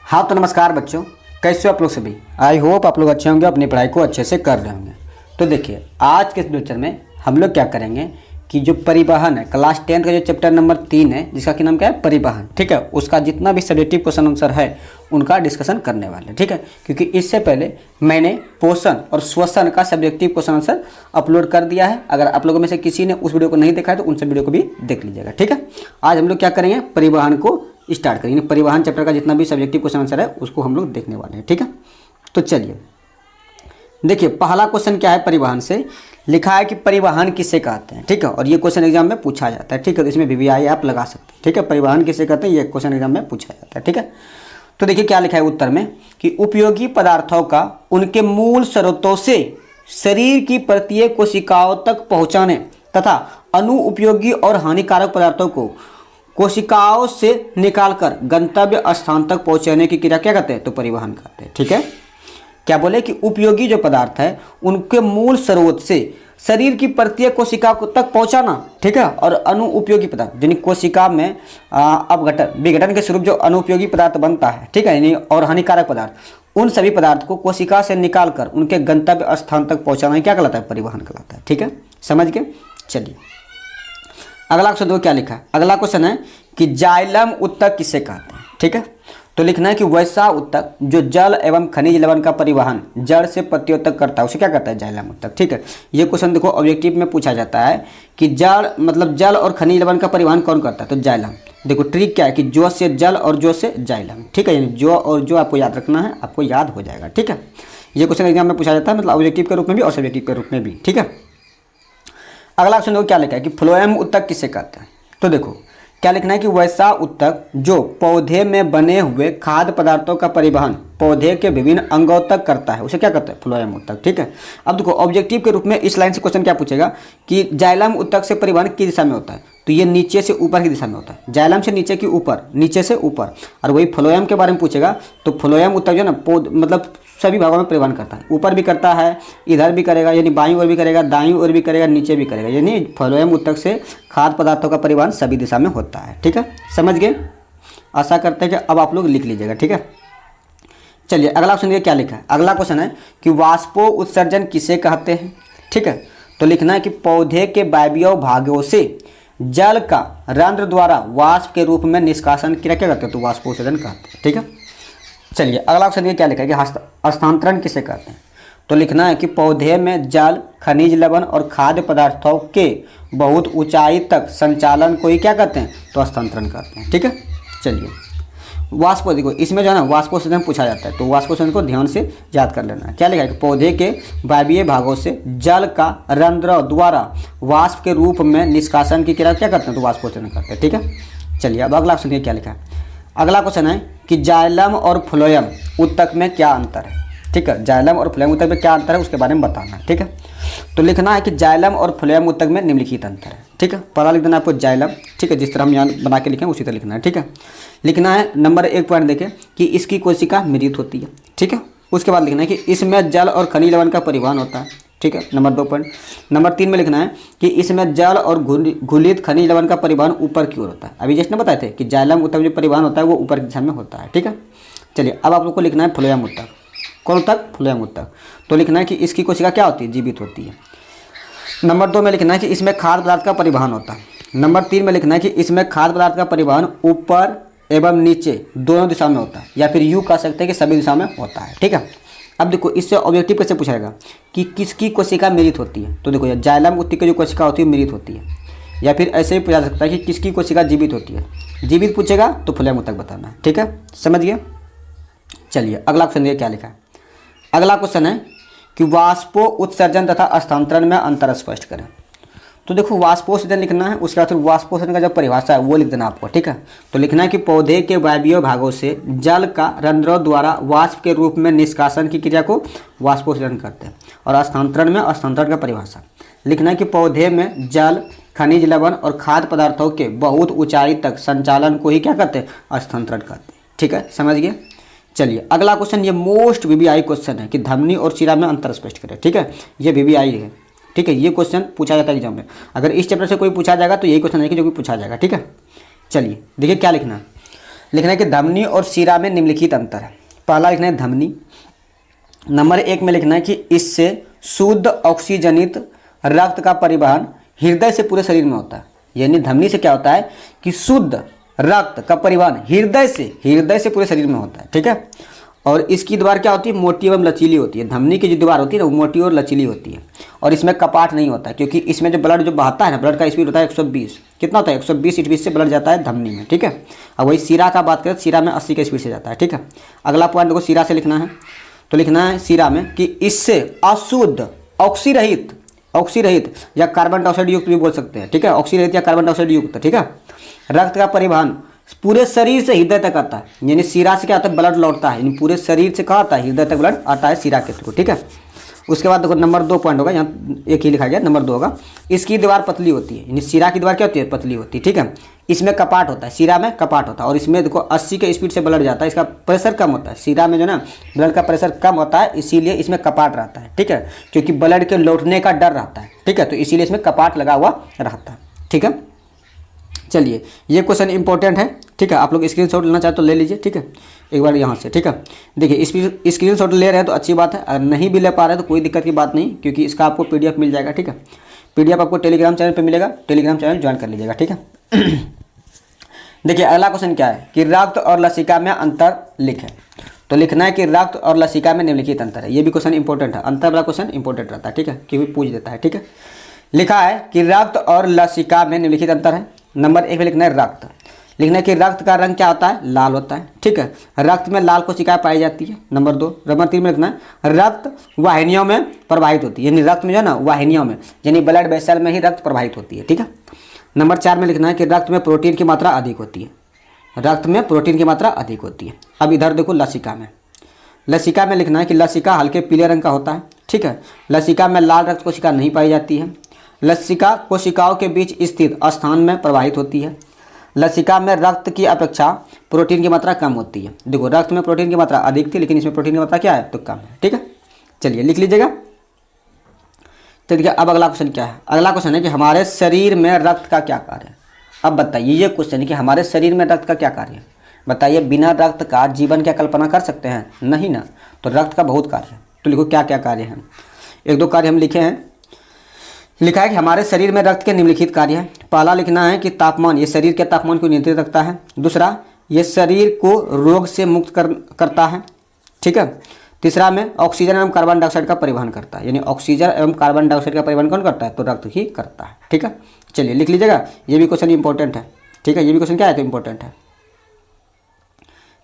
हाँ तो नमस्कार बच्चों, कैसे हो आप लोग सभी। आई होप आप लोग अच्छे होंगे, अपनी पढ़ाई को अच्छे से कर रहे होंगे। तो देखिए आज के इस लेक्चर में हम लोग क्या करेंगे कि जो परिवहन है क्लास 10 का जो चैप्टर नंबर 3 है जिसका कि नाम क्या है परिवहन, ठीक है, उसका जितना भी सब्जेक्टिव क्वेश्चन आंसर है उनका डिस्कशन करने वाले, ठीक है। क्योंकि इससे पहले मैंने पोषण और श्वसन का सब्जेक्टिव क्वेश्चन आंसर अपलोड कर दिया है। अगर आप लोगों में से किसी ने उस वीडियो को नहीं देखा है तो उन सब वीडियो को भी देख लीजिएगा, ठीक है। आज हम लोग क्या करेंगे, परिवहन को स्टार्ट करेंगे। परिवहन चैप्टर का जितना भी सब्जेक्टिव क्वेश्चन आंसर है उसको हम लोग देखने वाले हैं, ठीक है। तो चलिए देखिए पहला क्वेश्चन क्या है, परिवहन से लिखा है कि परिवहन किसे कहते हैं, ठीक है। और ये क्वेश्चन एग्जाम में पूछा जाता है, ठीक है। तो इसमें वीवीआई आप लगा सकते हैं, ठीक है। परिवहन किसे कहते हैं ये क्वेश्चन एग्जाम में पूछा जाता है, ठीक है। तो देखिए क्या लिखा है उत्तर में कि उपयोगी पदार्थों का उनके मूल स्रोतों से शरीर की प्रत्येक कोशिकाओं तक पहुंचाने तथा अनुपयोगी और हानिकारक पदार्थों को कोशिकाओं से निकालकर गंतव्य स्थान तक पहुंचाने की क्रिया क्या कहते हैं, तो परिवहन कहते हैं, ठीक है। क्या बोले कि उपयोगी जो पदार्थ है उनके मूल स्रोत से शरीर की प्रत्येक कोशिका तक पहुंचाना, ठीक है। और अनुपयोगी पदार्थ यानी कोशिका में अपघटन विघटन के स्वरूप जो अनुपयोगी पदार्थ बनता है, ठीक है, यानी और हानिकारक पदार्थ उन सभी पदार्थ को कोशिका से निकालकर उनके गंतव्य स्थान तक पहुंचाना क्या कहलाता है, परिवहन कहलाता है, ठीक है। समझ गए। चलिए अगला क्वेश्चन देखो क्या लिखा है। अगला क्वेश्चन है कि जाइलम उत्तक किसे कहते हैं, ठीक है। तो लिखना है कि वैसा उत्तक जो जल एवं खनिज लवण का परिवहन जड़ से पत्तियों तक करता है उसे क्या कहता है, जाइलम उत्तक, ठीक है। ये क्वेश्चन देखो ऑब्जेक्टिव में पूछा जाता है कि जल और खनिज लवण का परिवहन कौन करता है, तो जाइलम। देखो ट्रिक क्या है कि जो से जल और जो से जाइलम, ठीक है। यानी जो और जो आपको याद रखना है, आपको याद हो जाएगा, ठीक है। ये क्वेश्चन एग्जाम में पूछा जाता है, मतलब ऑब्जेक्टिव के रूप में भी और सब्जेक्टिव के रूप में भी, ठीक है। अगला क्वेश्चन देखो क्या लिखा है कि फ्लोएम उत्तक किसे कहते हैं। तो देखो क्या लिखना है कि वैसा उत्तक जो पौधे में बने हुए खाद्य पदार्थों का परिवहन पौधे के विभिन्न अंगों तक करता है उसे क्या कहते हैं, फ्लोएम उत्तक, ठीक है। अब देखो ऑब्जेक्टिव के रूप में इस लाइन से क्वेश्चन क्या पूछेगा कि जाइलम उत्तक से परिवहन किस दिशा में होता है, तो ये नीचे से ऊपर की दिशा में होता है। जाइलम से नीचे की ऊपर, नीचे से ऊपर। और वही फ्लोएम के बारे में पूछेगा तो फ्लोएम उत्तक जो है ना मतलब सभी भागों में परिवहन करता है, ऊपर भी करता है, इधर भी करेगा यानी बाईं ओर भी करेगा, दाईं ओर भी करेगा, नीचे भी करेगा। यानी फ्लोएम उत्तक से खाद्य पदार्थों का परिवहन सभी दिशा में होता है, ठीक है। समझ गए। आशा करते हैं कि अब आप लोग लिख लीजिएगा, ठीक है। चलिए अगला क्वेश्चन क्या लिखा है। अगला क्वेश्चन है कि वाष्पो उत्सर्जन किसे कहते हैं, ठीक है। तो लिखना है कि पौधे के वायवीय भागों से जल का रंध्र द्वारा वाष्प के रूप में निष्कासन क्रिया क्या कहते हैं, तो वाष्पोत्सर्जन कहते हैं, ठीक है। चलिए अगला क्वेश्चन क्या लिखा है कि हस्तांतरण किसे कहते हैं। तो लिखना है कि पौधे में जल खनिज लवण और खाद्य पदार्थों के बहुत ऊंचाई तक संचालन को ही क्या कहते हैं, तो हस्तांतरण कहते हैं, ठीक है। चलिए वाष्प देखो इसमें जो है ना वाष्पोत्सर्जन पूछा जाता है, तो वाष्पोत्सर्जन को ध्यान से याद कर लेना है। क्या लिखा है कि पौधे के वायवीय भागों से जल का रंध्र द्वारा वाष्प के रूप में निष्कासन की क्रिया क्या करते हैं, तो वाष्पोत्सर्जन करते हैं, ठीक है। चलिए अब अगला क्वेश्चन क्या लिखा है। अगला क्वेश्चन है कि जाइलम और फ्लोएम उत्तक में क्या अंतर है, ठीक है। जाइलम और फ्लोएम उत्तक में क्या अंतर है उसके बारे में बताना है, ठीक है। तो लिखना है कि जाइलम और फ्लोएम उत्तक में निम्नलिखित अंतर है, ठीक है। पहला लिख देना आपको जाइलम, ठीक है, जिस तरह हम यहाँ बना के लिखें उसी तरह लिखना है, ठीक है। लिखना है नंबर 1 पॉइंट देखें कि इसकी कोशिका मृत होती है, ठीक है। उसके बाद लिखना है कि इसमें जल और खनिज लवण का परिवहन होता है, ठीक है। Number 2 point. नंबर 3 में लिखना है कि इसमें जल और घुलित खनिज लवण का परिवहन ऊपर की ओर होता है। अभी जैसे बताए थे कि जाइलम उत्तक जो परिवहन होता है वो ऊपर की दिशा में होता है, ठीक है। चलिए अब आप लोग को लिखना है फ्लोएम उत्तक। कौन उत्तक, फ्लोएम उत्तक। तो लिखना है कि इसकी कोशिका क्या होती है, जीवित होती है। नंबर 2 में लिखना है कि इसमें खाद्य पदार्थ का परिवहन होता है। नंबर 3 में लिखना है कि इसमें खाद्य पदार्थ का परिवहन ऊपर एवं नीचे दोनों दिशा में होता है, या फिर यूँ कह सकते हैं कि सभी दिशा में होता है, ठीक है। अब देखो इससे ऑब्जेक्टिव कैसे पूछाएगा कि किसकी कोशिका मृत होती है। तो देखो जाइलम उत्तक की जो कोशिका होती है मृत होती है, या फिर ऐसे भी पूछा सकता है कि किसकी कोशिका जीवित होती है। जीवित पूछेगा तो फ्लोएम उत्तक बताना है, ठीक है। समझ गए। चलिए अगला क्वेश्चन क्या लिखा है। अगला क्वेश्चन है कि वाष्पो उत्सर्जन तथा हस्तांतरण में अंतर स्पष्ट करें। तो देखो वाष्पोत्सर्जन लिखना है, उसके बाद फिर वाष्पोत्सर्जन का जो परिभाषा है वो लिख देना आपको, ठीक है। तो लिखना है कि पौधे के वायवीय भागों से जल का रंध्रों द्वारा वाष्प के रूप में निष्कासन की क्रिया को वाष्पोत्सर्जन करते हैं। और हस्तांतरण में हस्तांतरण का परिभाषा लिखना है कि पौधे में जल खनिज लवण और खाद्य पदार्थों के बहुत ऊंचाई तक संचालन को ही क्या करते हैं, हस्तांतरण करते हैं, ठीक है। समझ गए। चलिए अगला क्वेश्चन ये मोस्ट वीवीआई क्वेश्चन है कि धमनी और शिरा में अंतर स्पष्ट करें, ठीक है। ये वीवीआई है, ठीक है। ये क्वेश्चन पूछा जाता है एग्जाम में। अगर इस चैप्टर से कोई पूछा जाएगा तो यही क्वेश्चन है कि जो कि पूछा जाएगा, ठीक है। चलिए देखिए क्या लिखना है। लिखना है कि धमनी और शिरा में निम्नलिखित अंतर है। पहला लिखना है धमनी। नंबर 1 में लिखना है कि इससे शुद्ध ऑक्सीजनित रक्त का परिवहन हृदय से पूरे शरीर में होता है। यानी धमनी से क्या होता है कि शुद्ध रक्त का परिवहन हृदय से पूरे शरीर में होता है, ठीक है। और इसकी दीवार क्या होती है, मोटी एवं लचीली होती है। धमनी की जो दीवार होती है ना वो मोटी और लचीली होती है, और इसमें कपाट नहीं होता है, क्योंकि इसमें जो ब्लड जो बहता है ना, ब्लड का स्पीड होता है 120। कितना होता है, 120 स्पीड से ब्लड जाता है धमनी में, ठीक है। अब वही शिरा का बात करें, शिरा में 80 के स्पीड से जाता है, ठीक है। अगला पॉइंट देखो, शिरा से लिखना है, तो लिखना है शिरा में कि इससे अशुद्ध ऑक्सीरहित या कार्बन डाइऑक्साइड युक्त भी बोल सकते हैं, ठीक है। ऑक्सीरहित या कार्बन डाइऑक्साइड युक्त, ठीक है, रक्त का परिवहन पूरे शरीर से हृदय तक आता है। यानी शिरा से क्या होता है, ब्लड लौटता है, यानी पूरे शरीर से कहाँ आता है, हृदय तक ब्लड आता है शिरा के थ्रू, ठीक है। उसके बाद देखो नंबर 2 पॉइंट होगा, यहाँ एक ही लिखा गया, नंबर 2 होगा, इसकी दीवार पतली होती है। यानी शिरा की दीवार क्या होती है, पतली होती है, ठीक है। इसमें कपाट होता है, शिरा में कपाट होता है, और इसमें देखो 80 के स्पीड से ब्लड जाता है, इसका प्रेशर कम होता है। शिरा में जो ना ब्लड का प्रेशर कम होता है, इसीलिए इसमें कपाट रहता है, ठीक है, क्योंकि ब्लड के लौटने का डर रहता है, ठीक है, तो इसीलिए इसमें कपाट लगा हुआ रहता है, ठीक है। चलिए ये क्वेश्चन इंपॉर्टेंट है, ठीक है। आप लोग स्क्रीनशॉट लेना चाहे तो ले लीजिए, ठीक है, एक बार यहाँ से, ठीक है। देखिए स्क्रीनशॉट ले रहे हैं तो अच्छी बात है, अगर नहीं भी ले पा रहे हैं तो कोई दिक्कत की बात नहीं, क्योंकि इसका आपको PDF मिल जाएगा, ठीक है। PDF आपको टेलीग्राम चैनल पे मिलेगा, टेलीग्राम चैनल ज्वाइन कर लीजिएगा, ठीक है। देखिए अगला क्वेश्चन क्या है कि रक्त और लसिका में अंतर लिखें। तो लिखना है कि रक्त और लसिका में निम्नलिखित अंतर है। ये भी क्वेश्चन इंपॉर्टेंट है, अंतर वाला क्वेश्चन इंपॉर्टेंट रहता है, ठीक है, क्योंकि पूछ देता है, ठीक है। लिखा है कि रक्त और लसिका में निम्नलिखित अंतर है। नंबर 1 में लिखना है रक्त। लिखना है कि रक्त का रंग क्या होता है, लाल होता है, ठीक है। रक्त में लाल कोशिकाएं पाई जाती है। नंबर 2। नंबर 3 में लिखना है रक्त वाहिनियों में प्रवाहित होती है। यानी रक्त में जो है ना वाहिनियों में, यानी ब्लड वेसल में ही रक्त प्रवाहित होती है, ठीक है। नंबर 4 में लिखना है कि रक्त में प्रोटीन की मात्रा अधिक होती है। रक्त में प्रोटीन की मात्रा अधिक होती है। अब इधर देखो लसिका में, लसिका में लिखना है कि लसिका हल्के पीले रंग का होता है, ठीक है। लसिका में लाल रक्त कोशिका नहीं पाई जाती है। लसिका कोशिकाओं के बीच स्थित स्थान में प्रवाहित होती है। लसिका में रक्त की अपेक्षा प्रोटीन की मात्रा कम होती है। देखो रक्त में प्रोटीन की मात्रा अधिक थी, लेकिन इसमें प्रोटीन की मात्रा क्या है, तो कम है, ठीक है। चलिए लिख लीजिएगा। तो देखिए अब अगला क्वेश्चन क्या है। अगला क्वेश्चन है कि हमारे शरीर में रक्त का क्या कार्य है। अब बताइए, ये क्वेश्चन है कि हमारे शरीर में रक्त का क्या कार्य है। बताइए, बिना रक्त का जीवन क्या कल्पना कर सकते हैं, नहीं ना। तो रक्त का बहुत कार्य है, तो लिखो क्या क्या कार्य हैं। 1-2 कार्य हम लिखे हैं। लिखा है कि हमारे शरीर में रक्त के निम्नलिखित कार्य है। पहला लिखना है कि तापमान, ये शरीर के तापमान को नियंत्रित रखता है। दूसरा, ये शरीर को रोग से मुक्त करता है, ठीक है। तीसरा में ऑक्सीजन एवं कार्बन डाइऑक्साइड का परिवहन करता है। यानी ऑक्सीजन एवं कार्बन डाइऑक्साइड का परिवहन कौन करता है, तो रक्त ही करता है, ठीक है। चलिए लिख लीजिएगा, ये भी क्वेश्चन इंपॉर्टेंट है, ठीक है। ये भी क्वेश्चन क्या है, तो इंपॉर्टेंट है।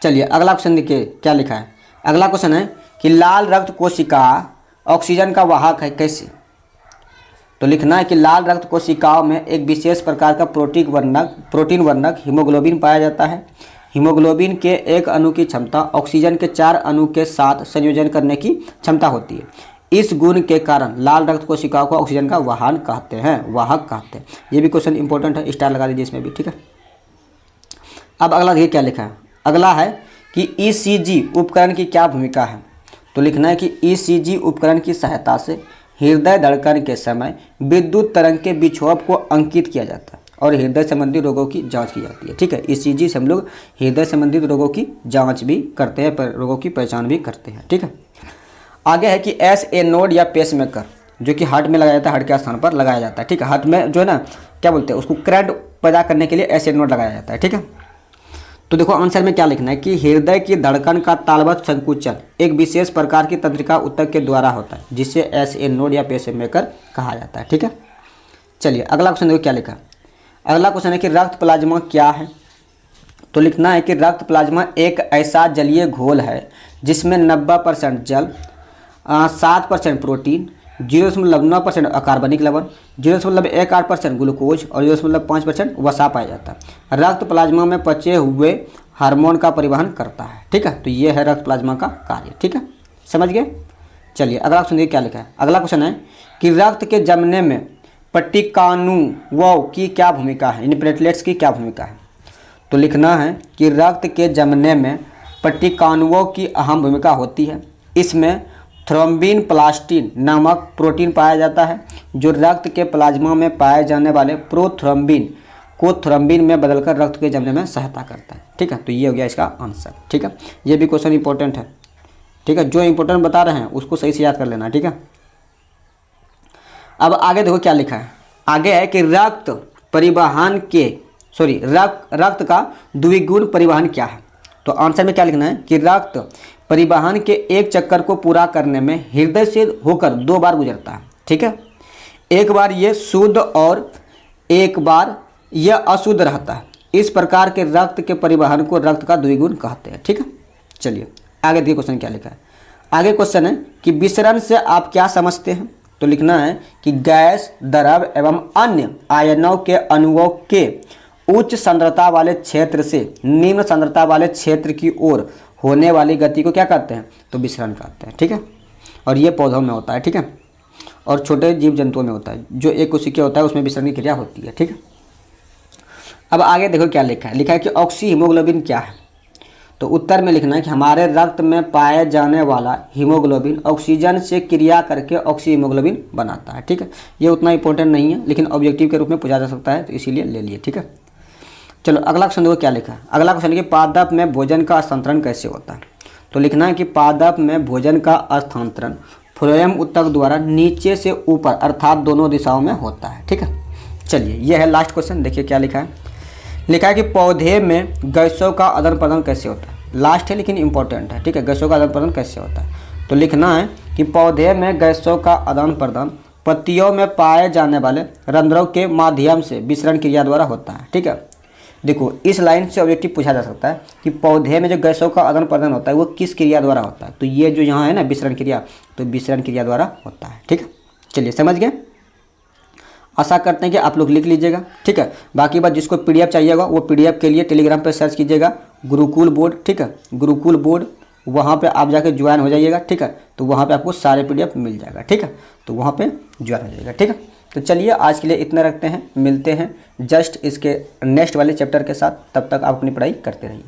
चलिए अगला क्वेश्चन देखिए क्या लिखा है। अगला क्वेश्चन है कि लाल रक्त कोशिका ऑक्सीजन का वाहक है, कैसे। तो लिखना है कि लाल रक्त कोशिकाओं में एक विशेष प्रकार का प्रोटीन वर्णक हीमोग्लोबिन पाया जाता है। हीमोग्लोबिन के एक अणु की क्षमता ऑक्सीजन के 4 अणु के साथ संयोजन करने की क्षमता होती है। इस गुण के कारण लाल रक्त कोशिकाओं को ऑक्सीजन का वाहक कहते हैं। ये भी क्वेश्चन इंपॉर्टेंट है, स्टार लगा दीजिए इसमें भी, ठीक है। अब अगला देखिए क्या लिखा है। अगला है कि ECG उपकरण की क्या भूमिका है। तो लिखना है कि ECG उपकरण की सहायता से हृदय धड़कन के समय विद्युत तरंग के विक्षोभ को अंकित किया जाता है और हृदय संबंधी रोगों की जांच की जाती है, ठीक है। ECG से हम लोग हृदय संबंधित रोगों की जांच भी करते हैं, रोगों की पहचान भी करते हैं, ठीक है। आगे है कि SA नोड या पेसमेकर, जो कि हार्ट में लगाया जाता है, हार्ट के स्थान पर लगाया जाता है, ठीक है। हार्ट में जो है ना क्या बोलते हैं उसको, करंट पैदा करने के लिए SA नोड लगाया जाता है, ठीक है। तो देखो आंसर में क्या लिखना है कि हृदय की धड़कन का तालबद्ध संकुचन एक विशेष प्रकार की तंत्रिका ऊतक के द्वारा होता है, जिसे SA नोड या पेसमेकर कहा जाता है, ठीक है। चलिए अगला क्वेश्चन देखो क्या लिखा है। अगला क्वेश्चन है कि रक्त प्लाज्मा क्या है। तो लिखना है कि रक्त प्लाज्मा एक ऐसा जलीय घोल है जिसमें 90% जल, 7% प्रोटीन, 0.9% अकार्बनिक लवण, 0.18% ग्लूकोज और 0.5% वसा पाया जाता है। रक्त प्लाज्मा में पचे हुए हार्मोन का परिवहन करता है, ठीक है। तो ये है रक्त प्लाज्मा का कार्य, ठीक है, समझ गए। चलिए अगला क्वेश्चन देखिए क्या लिखा है। अगला क्वेश्चन है कि रक्त के जमने में पट्टिकानुओं की क्या भूमिका है, यानी प्लेटलेट्स की क्या भूमिका है। तो लिखना है कि रक्त के जमने में पट्टिकानुओं की अहम भूमिका होती है। इसमें थ्रोम्बिन प्लास्टिन नामक प्रोटीन पाया जाता है, जो रक्त के प्लाज्मा में पाए जाने वाले प्रोथ्रोम्बिन को थ्रोम्बिन में बदलकर रक्त के जमने में सहायता करता है। ठीक है, तो ये हो गया इसका आंसर। ठीक है, ये भी क्वेश्चन इंपॉर्टेंट है। ठीक है, जो इंपॉर्टेंट बता रहे हैं उसको सही से याद कर लेना। ठीक है, अब आगे देखो क्या लिखा है। आगे है कि रक्त परिवहन के रक्त का द्विगुण परिवहन क्या है। तो आंसर में क्या लिखना है कि रक्त परिवहन के एक चक्कर को पूरा करने में हृदय से होकर 2 बार गुजरता है। ठीक है, एक बार ये शुद्ध और एक बार यह अशुद्ध रहता है। इस प्रकार के रक्त के परिवहन को रक्त का द्विगुण कहते हैं। ठीक है, चलिए आगे देखिए क्वेश्चन क्या लिखा है। आगे क्वेश्चन है कि विसरण से आप क्या समझते हैं। तो लिखना है कि गैस, द्रव एवं अन्य आयनों के अणुओं के उच्च सांद्रता वाले क्षेत्र से निम्न सांद्रता वाले क्षेत्र की ओर होने वाली गति को क्या कहते हैं, तो विसरण कहते हैं। ठीक है, और ये पौधों में होता है। ठीक है, और छोटे जीव जंतुओं में होता है। जो एक कोशिकीय होता है उसमें विसरण की क्रिया होती है। ठीक है, अब आगे देखो क्या लिखा है। लिखा है कि ऑक्सी हीमोग्लोबिन क्या है। तो उत्तर में लिखना है कि हमारे रक्त में पाया जाने वाला हीमोग्लोबिन ऑक्सीजन से क्रिया करके ऑक्सी हीमोग्लोबिन बनाता है। ठीक है, ये उतना इंपॉर्टेंट नहीं है लेकिन ऑब्जेक्टिव के रूप में पूछा जा सकता है, तो इसीलिए ले लिए। ठीक है, चलो अगला क्वेश्चन देखो क्या लिखा है। अगला क्वेश्चन है कि पादप में भोजन का स्थानांतरण कैसे होता है। तो लिखना है कि पादप में भोजन का स्थानांतरण फ्लोएम ऊतक द्वारा नीचे से ऊपर अर्थात दोनों दिशाओं में होता है। ठीक है, चलिए यह है लास्ट क्वेश्चन। देखिए क्या लिखा है। लिखा है कि पौधे में गैसों का आदान प्रदान कैसे होता है। लास्ट है लेकिन इंपॉर्टेंट है। ठीक है, गैसों का आदान प्रदान कैसे होता है। तो लिखना है कि पौधे में गैसों का आदान प्रदान पत्तियों में पाए जाने वाले रंध्रों के माध्यम से विसरण क्रिया द्वारा होता है। ठीक है, देखो इस लाइन से ऑब्जेक्टिव पूछा जा सकता है कि पौधे में जो गैसों का आदान प्रदान होता है वो किस क्रिया द्वारा होता है। तो ये जो यहाँ है ना विसरण क्रिया, तो विसरण क्रिया द्वारा होता है। ठीक है, चलिए समझ गए। आशा करते हैं कि आप लोग लिख लीजिएगा। ठीक है, बाकी बात जिसको पीडीएफ चाहिए होगा वो पीडीएफ के लिए टेलीग्राम पर सर्च कीजिएगा गुरुकुल बोर्ड। ठीक है, गुरुकुल बोर्ड, वहाँ पे आप जाके ज्वाइन हो जाइएगा। ठीक है, तो वहाँ पे आपको सारे पीडीएफ मिल जाएगा। ठीक है, तो वहाँ पे ज्वाइन हो जाइएगा। ठीक है, तो चलिए आज के लिए इतना रखते हैं, मिलते हैं जस्ट इसके नेक्स्ट वाले चैप्टर के साथ। तब तक आप अपनी पढ़ाई करते रहिए।